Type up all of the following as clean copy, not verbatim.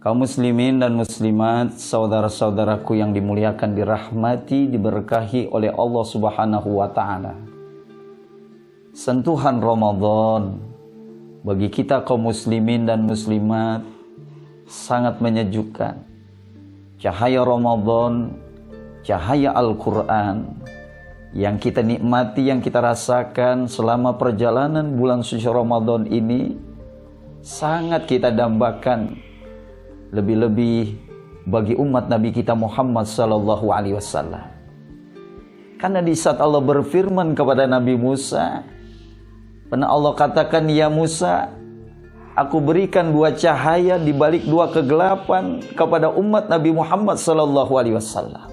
Kaum muslimin dan muslimat, saudara-saudaraku yang dimuliakan, dirahmati, diberkahi oleh Allah Subhanahu wa ta'ala. Sentuhan Ramadan bagi kita kaum muslimin dan muslimat sangat menyejukkan. Cahaya Ramadan, cahaya Al-Quran yang kita nikmati, yang kita rasakan selama perjalanan bulan suci Ramadan ini sangat kita dambakan. Lebih-lebih bagi umat Nabi kita Muhammad sallallahu alaihi wasallam. Karena di saat Allah berfirman kepada Nabi Musa, pernah Allah katakan, "Ya Musa, aku berikan dua cahaya di balik dua kegelapan kepada umat Nabi Muhammad sallallahu alaihi wasallam."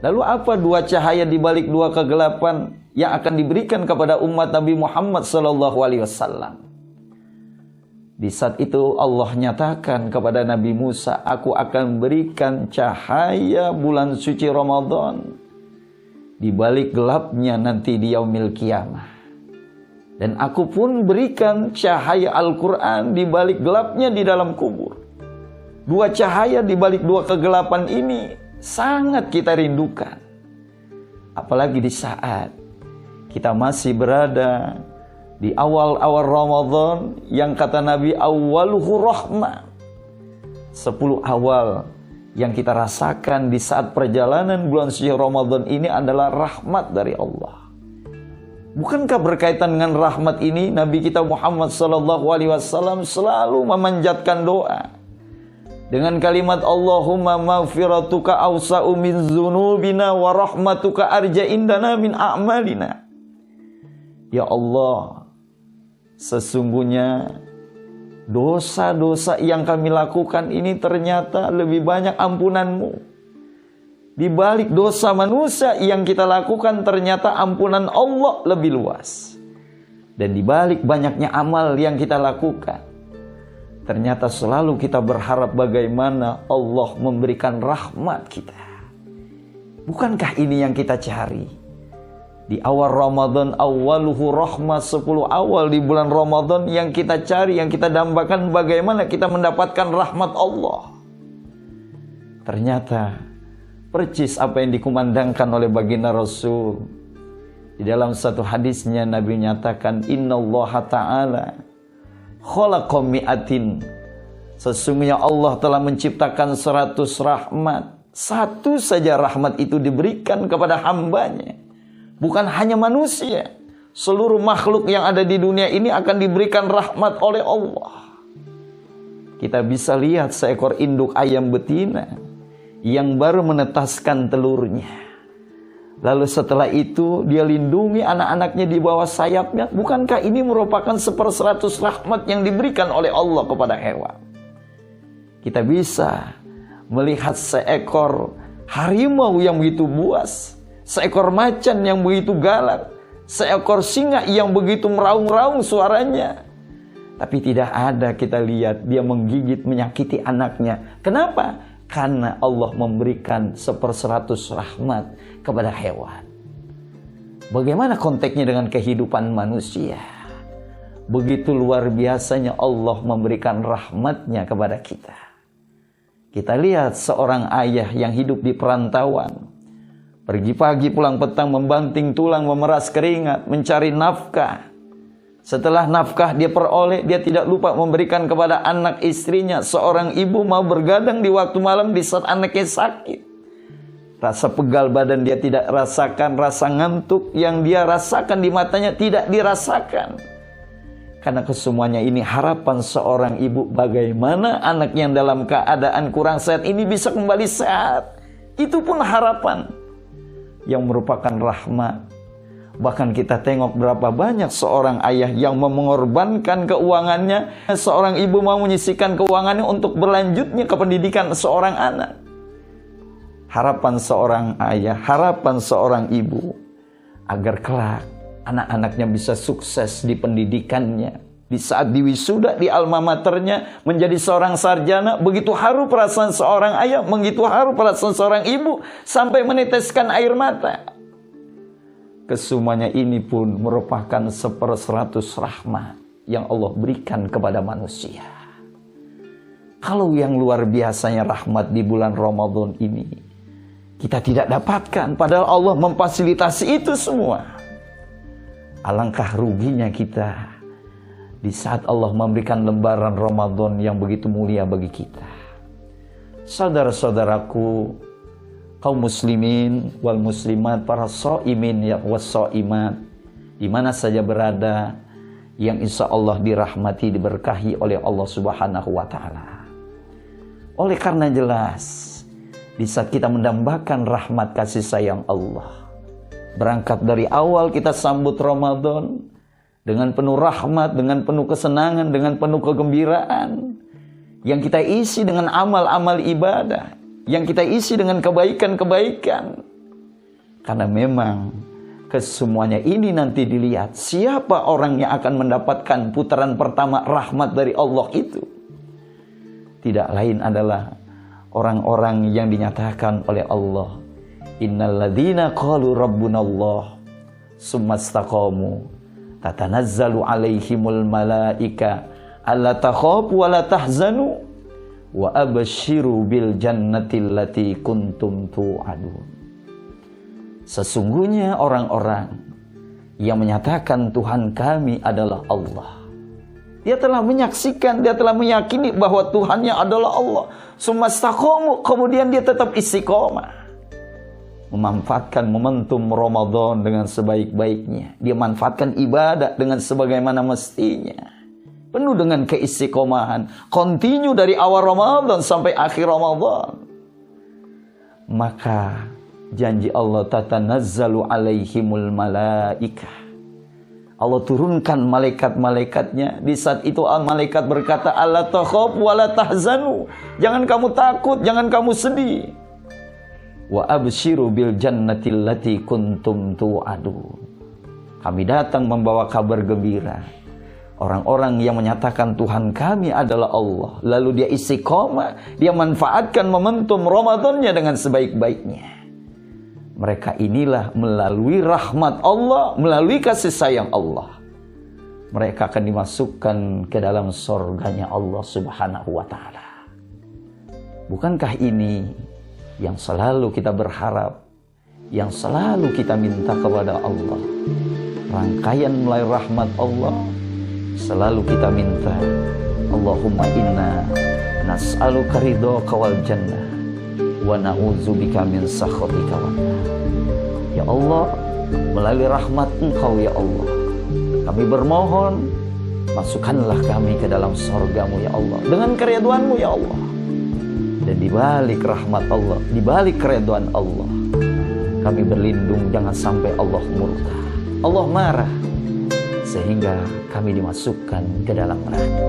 Lalu apa dua cahaya di balik dua kegelapan yang akan diberikan kepada umat Nabi Muhammad sallallahu alaihi wasallam? Di saat itu Allah nyatakan kepada Nabi Musa, "Aku akan berikan cahaya bulan suci Ramadan di balik gelapnya nanti di yaumil kiamah. Dan aku pun berikan cahaya Al-Quran di balik gelapnya di dalam kubur." Dua cahaya di balik dua kegelapan ini sangat kita rindukan. Apalagi di saat kita masih berada di awal-awal Ramadan yang kata Nabi, awwaluhu rahmah. 10 awal yang kita rasakan di saat perjalanan bulan suci Ramadan ini adalah rahmat dari Allah. Bukankah berkaitan dengan rahmat ini Nabi kita Muhammad sallallahu alaihi wasallam selalu memanjatkan doa dengan kalimat Allahumma maghfiratuka awsa'u min dzunubina wa rahmatuka arja indana min a'malina. Ya Allah, sesungguhnya dosa-dosa yang kami lakukan ini ternyata lebih banyak ampunan-Mu. Di balik dosa manusia yang kita lakukan ternyata ampunan Allah lebih luas. Dan di balik banyaknya amal yang kita lakukan, ternyata selalu kita berharap bagaimana Allah memberikan rahmat kita. Bukankah ini yang kita cari? Di awal Ramadan, awwaluhu rahmah, 10 awal di bulan Ramadan yang kita cari, yang kita dambakan bagaimana kita mendapatkan rahmat Allah. Ternyata percis apa yang dikumandangkan oleh baginda Rasul. Di dalam satu hadisnya Nabi nyatakan, innallaha ta'ala khalaqa mi'atin. Sesungguhnya Allah telah menciptakan 100 rahmat. Satu saja rahmat itu diberikan kepada hambanya. Bukan hanya manusia, seluruh makhluk yang ada di dunia ini akan diberikan rahmat oleh Allah. Kita bisa lihat seekor induk ayam betina yang baru menetaskan telurnya. Lalu setelah itu dia lindungi anak-anaknya di bawah sayapnya. Bukankah ini merupakan 1/100 rahmat yang diberikan oleh Allah kepada hewan? Kita bisa melihat seekor harimau yang begitu buas, seekor macan yang begitu galak, seekor singa yang begitu meraung-raung suaranya. Tapi tidak ada kita lihat dia menggigit, menyakiti anaknya. Kenapa? Karena Allah memberikan 1/100 rahmat kepada hewan. Bagaimana konteksnya dengan kehidupan manusia? Begitu luar biasanya Allah memberikan rahmatnya kepada kita. Kita lihat seorang ayah yang hidup di perantauan, pergi pagi pulang petang, membanting tulang, memeras keringat, mencari nafkah. Setelah nafkah dia peroleh, dia tidak lupa memberikan kepada anak istrinya. Seorang ibu mau bergadang di waktu malam di saat anaknya sakit. Rasa pegal badan dia tidak rasakan, rasa ngantuk yang dia rasakan di matanya tidak dirasakan. Karena kesemuanya ini harapan seorang ibu, bagaimana anak yang dalam keadaan kurang sehat ini bisa kembali sehat. Itu pun harapan yang merupakan rahmat. Bahkan kita tengok berapa banyak seorang ayah yang mengorbankan keuangannya, seorang ibu mau menyisihkan keuangannya untuk berlanjutnya ke pendidikan seorang anak. Harapan seorang ayah, harapan seorang ibu agar kelak anak-anaknya bisa sukses di pendidikannya. Di saat diwisuda di alma maternya menjadi seorang sarjana, begitu haru perasaan seorang ayah, begitu haru perasaan seorang ibu sampai meneteskan air mata. Kesemuanya ini pun merupakan 1/100 rahmat yang Allah berikan kepada manusia. Kalau yang luar biasanya rahmat di bulan Ramadan ini kita tidak dapatkan, padahal Allah memfasilitasi itu semua. Alangkah ruginya kita di saat Allah memberikan lembaran Ramadan yang begitu mulia bagi kita. Saudara-saudaraku, kaum muslimin wal muslimat, para shaimin was shaimat, di mana saja berada, yang insya Allah dirahmati, diberkahi oleh Allah Subhanahu wa Ta'ala. Oleh karena jelas, di saat kita mendambakan rahmat kasih sayang Allah, berangkat dari awal kita sambut Ramadan dengan penuh rahmat, dengan penuh kesenangan, dengan penuh kegembiraan, yang kita isi dengan amal-amal ibadah, yang kita isi dengan kebaikan-kebaikan. Karena memang kesemuanya ini nanti dilihat siapa orang yang akan mendapatkan putaran pertama rahmat dari Allah itu. Tidak lain adalah orang-orang yang dinyatakan oleh Allah, innal ladzina qalu rabbunallah tsumma istaqamu tatanazzalu alaihimul malaika alla takhafu wa la tahzanu wa abshiru bil jannati allati kuntum tu'adun. Sesungguhnya orang-orang yang menyatakan Tuhan kami adalah Allah, dia telah menyaksikan, dia telah meyakini bahwa Tuhannya adalah Allah. Sumastaqamu, kemudian dia tetap istiqomah, memanfaatkan momentum Ramadan dengan sebaik-baiknya. Dia manfaatkan ibadah dengan sebagaimana mestinya, penuh dengan keistiqomahan, continue dari awal Ramadan sampai akhir Ramadan. Maka janji Allah, tatanazzalu alaihimul malaikah, Allah turunkan malaikat-malaikatnya. Di saat itu malaikat berkata, alla takhafu wa la tahzanu, jangan kamu takut, jangan kamu sedih. Wa abshiru bil jannati allati kuntum tu'adun, kami datang membawa kabar gembira. Orang-orang yang menyatakan Tuhan kami adalah Allah, lalu dia istiqomah, dia manfaatkan momentum Ramadannya dengan sebaik-baiknya. Mereka inilah melalui rahmat Allah, melalui kasih sayang Allah, mereka akan dimasukkan ke dalam surganya Allah Subhanahu wa Ta'ala. Bukankah ini yang selalu kita berharap, yang selalu kita minta kepada Allah? Rangkaian mulai rahmat Allah, selalu kita minta, Allahumma inna nas'aluka ridhaka wal jannah wa na'udzubika min sakhatika wan nar. Ya Allah, melalui rahmat Engkau ya Allah, kami bermohon, masukkanlah kami ke dalam surgamu ya Allah, dengan keridhaan-Mu ya Allah. Dan di balik rahmat Allah, di balik keridhaan Allah, kami berlindung jangan sampai Allah murka, Allah marah, sehingga kami dimasukkan ke dalam neraka.